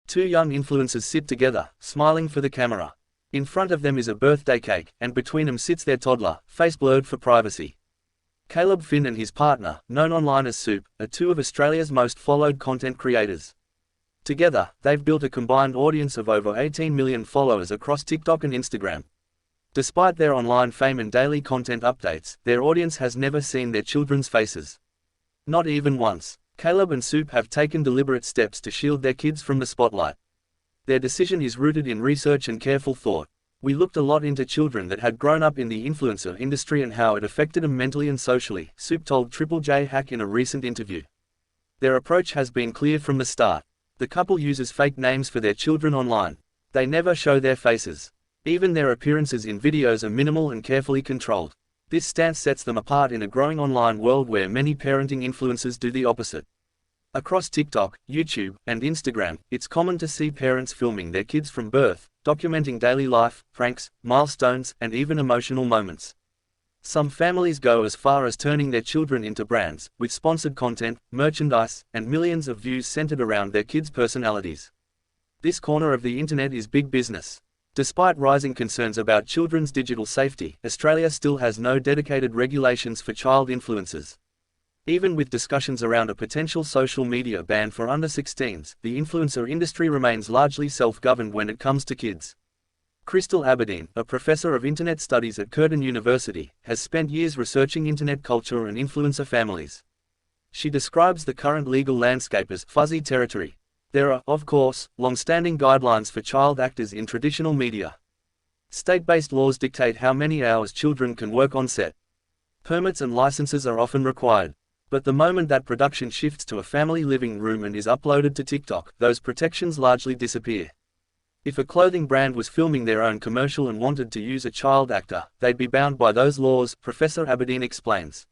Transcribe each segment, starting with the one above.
Two young influencers sit together, smiling for the camera. In front of them is a birthday cake, and between them sits their toddler, face blurred for privacy. Caleb Finn and his partner, known online as Soup, are two of Australia's most followed content creators. Together, they've built a combined audience of over 18 million followers across TikTok and Instagram. Despite their online fame and daily content updates, their audience has never seen their children's faces. Not even once. Caleb and Soup have taken deliberate steps to shield their kids from the spotlight. Their decision is rooted in research and careful thought. We looked a lot into children that had grown up in the influencer industry and how it affected them mentally and socially, Soup told Triple J Hack in a recent interview. Their approach has been clear from the start. The couple uses fake names for their children online. They never show their faces. Even their appearances in videos are minimal and carefully controlled. This stance sets them apart in a growing online world where many parenting influencers do the opposite. Across TikTok, YouTube, and Instagram, it's common to see parents filming their kids from birth, documenting daily life, pranks, milestones, and even emotional moments. Some families go as far as turning their children into brands, with sponsored content, merchandise, and millions of views centered around their kids' personalities. This corner of the internet is big business. Despite rising concerns about children's digital safety, Australia still has no dedicated regulations for child influencers. Even with discussions around a potential social media ban for under-16s, the influencer industry remains largely self-governed when it comes to kids. Crystal Aberdeen, a professor of internet studies at Curtin University, has spent years researching internet culture and influencer families. She describes the current legal landscape as fuzzy territory. There are, of course, long-standing guidelines for child actors in traditional media. State-based laws dictate how many hours children can work on set. Permits and licenses are often required. But the moment that production shifts to a family living room and is uploaded to TikTok, those protections largely disappear. If a clothing brand was filming their own commercial and wanted to use a child actor, they'd be bound by those laws, Professor Aberdeen explains.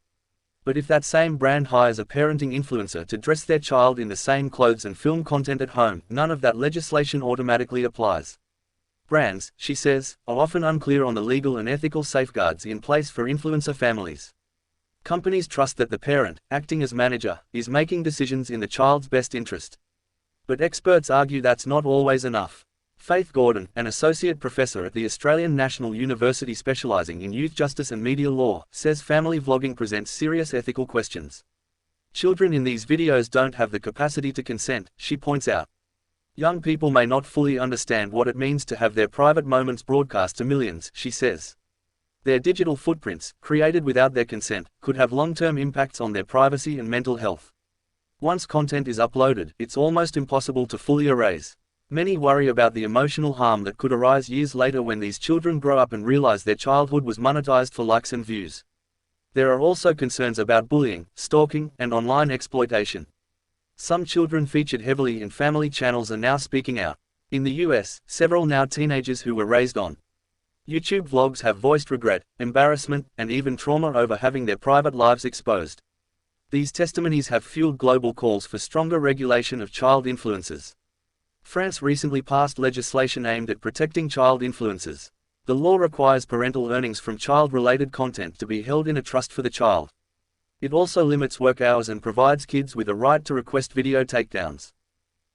But if that same brand hires a parenting influencer to dress their child in the same clothes and film content at home, none of that legislation automatically applies. Brands, she says, are often unclear on the legal and ethical safeguards in place for influencer families. Companies trust that the parent, acting as manager, is making decisions in the child's best interest. But experts argue that's not always enough. Faith Gordon, an associate professor at the Australian National University specialising in youth justice and media law, says family vlogging presents serious ethical questions. Children in these videos don't have the capacity to consent, she points out. Young people may not fully understand what it means to have their private moments broadcast to millions, she says. Their digital footprints, created without their consent, could have long-term impacts on their privacy and mental health. Once content is uploaded, it's almost impossible to fully erase. Many worry about the emotional harm that could arise years later when these children grow up and realize their childhood was monetized for likes and views. There are also concerns about bullying, stalking, and online exploitation. Some children featured heavily in family channels are now speaking out. In the US, several now teenagers who were raised on YouTube vlogs have voiced regret, embarrassment, and even trauma over having their private lives exposed. These testimonies have fueled global calls for stronger regulation of child influencers. France recently passed legislation aimed at protecting child influencers. The law requires parental earnings from child-related content to be held in a trust for the child. It also limits work hours and provides kids with a right to request video takedowns.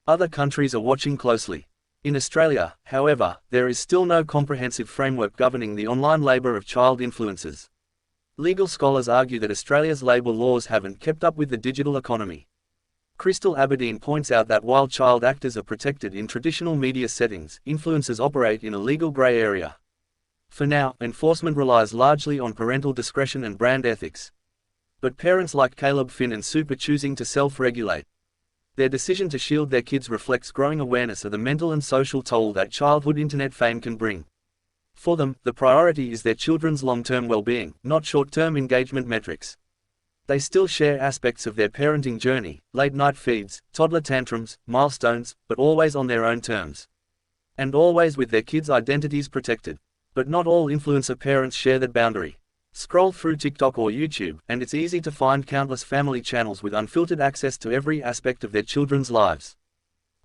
Other countries are watching closely. In Australia, however, there is still no comprehensive framework governing the online labour of child influencers. Legal scholars argue that Australia's labour laws haven't kept up with the digital economy. Crystal Aberdeen points out that while child actors are protected in traditional media settings, influencers operate in a legal grey area. For now, enforcement relies largely on parental discretion and brand ethics. But parents like Caleb Finn and Soup are choosing to self-regulate. Their decision to shield their kids reflects growing awareness of the mental and social toll that childhood internet fame can bring. For them, the priority is their children's long-term well-being, not short-term engagement metrics. They still share aspects of their parenting journey, late-night feeds, toddler tantrums, milestones, but always on their own terms. And always with their kids' identities protected. But not all influencer parents share that boundary. Scroll through TikTok or YouTube, and it's easy to find countless family channels with unfiltered access to every aspect of their children's lives.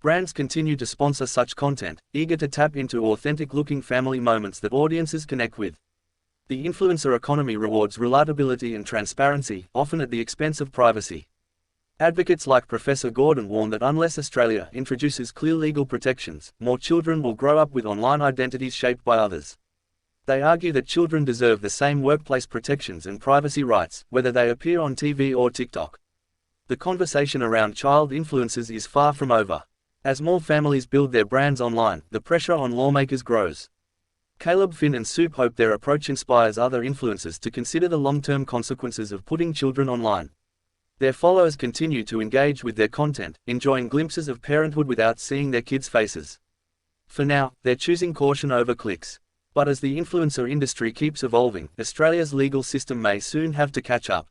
Brands continue to sponsor such content, eager to tap into authentic-looking family moments that audiences connect with. The influencer economy rewards relatability and transparency, often at the expense of privacy. Advocates like Professor Gordon warn that unless Australia introduces clear legal protections, more children will grow up with online identities shaped by others. They argue that children deserve the same workplace protections and privacy rights, whether they appear on TV or TikTok. The conversation around child influencers is far from over. As more families build their brands online, the pressure on lawmakers grows. Caleb Finn and Soup hope their approach inspires other influencers to consider the long-term consequences of putting children online. Their followers continue to engage with their content, enjoying glimpses of parenthood without seeing their kids' faces. For now, they're choosing caution over clicks. But as the influencer industry keeps evolving, Australia's legal system may soon have to catch up.